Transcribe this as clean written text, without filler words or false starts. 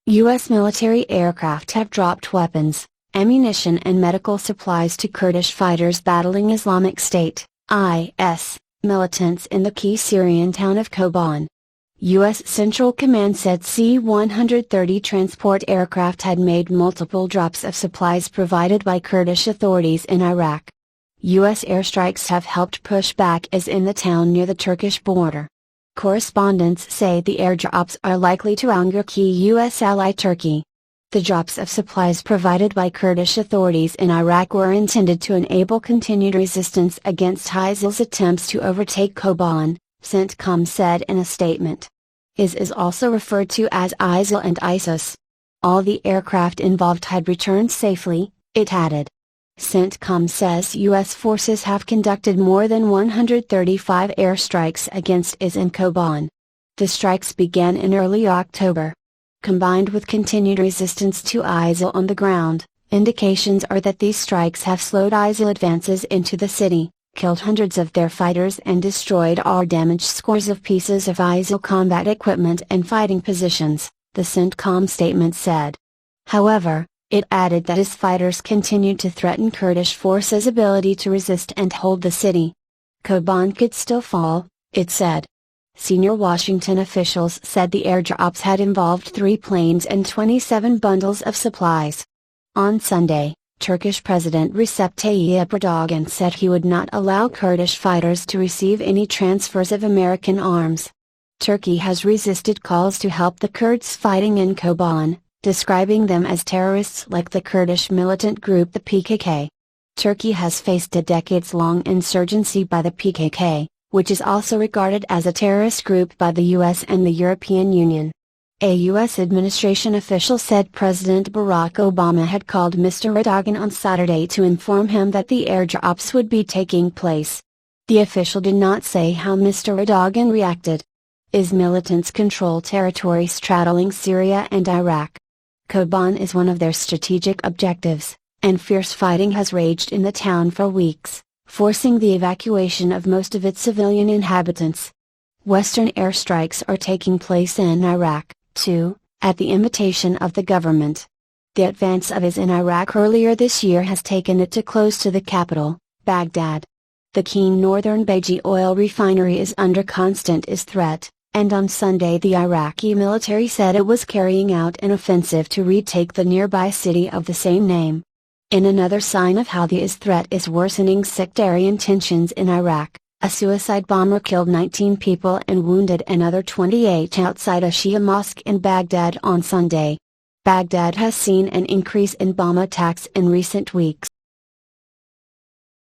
U.S. military aircraft have dropped weapons, ammunition and medical supplies to Kurdish fighters battling Islamic State, IS, militants in the key Syrian town of Kobane. U.S. Central Command said C-130 transport aircraft had made multiple drops of supplies provided by Kurdish authorities in Iraq. U.S. airstrikes have helped push back IS in the town near the Turkish border. Correspondents say the airdrops are likely to anger key U.S. ally Turkey. The drops of supplies provided by Kurdish authorities in Iraq were intended to enable continued resistance against ISIL's attempts to overtake Kobane, CENTCOM said in a statement. IS is also referred to as ISIL and ISIS. All the aircraft involved had returned safely, it added. CENTCOM says U.S. forces have conducted more than 135 airstrikes against IS in Kobane. The strikes began in early October. Combined with continued resistance to ISIL on the ground, indications are that these strikes have slowed ISIL advances into the city, killed hundreds of their fighters and destroyed or damaged scores of pieces of ISIL combat equipment and fighting positions, the CENTCOM statement said. However, it added that IS fighters continued to threaten Kurdish forces' ability to resist and hold the city. Kobane could still fall, it said. Senior Washington officials said the airdrops had involved 3 planes and 27 bundles of supplies. On Sunday, Turkish President Recep Tayyip Erdogan said he would not allow Kurdish fighters to receive any transfers of American arms. Turkey has resisted calls to help the Kurds fighting in Kobane, describing them as terrorists like the Kurdish militant group the PKK. Turkey has faced a decades-long insurgency by the PKK, which is also regarded as a terrorist group by the US and the European Union. A US administration official said President Barack Obama had called Mr. Erdogan on Saturday to inform him that the airdrops would be taking place. The official did not say how Mr. Erdogan reacted. IS militants control territory straddling Syria and Iraq. Kobane is one of their strategic objectives, and fierce fighting has raged in the town for weeks, forcing the evacuation of most of its civilian inhabitants. Western airstrikes are taking place in Iraq, too, at the invitation of the government. The advance of IS in Iraq earlier this year has taken it too close to the capital, Baghdad. The key northern Baiji oil refinery is under constant IS threat, and on Sunday the Iraqi military said it was carrying out an offensive to retake the nearby city of the same name. In another sign of how the IS threat is worsening sectarian tensions in Iraq, a suicide bomber killed 19 people and wounded another 28 outside a Shia mosque in Baghdad on Sunday. Baghdad has seen an increase in bomb attacks in recent weeks.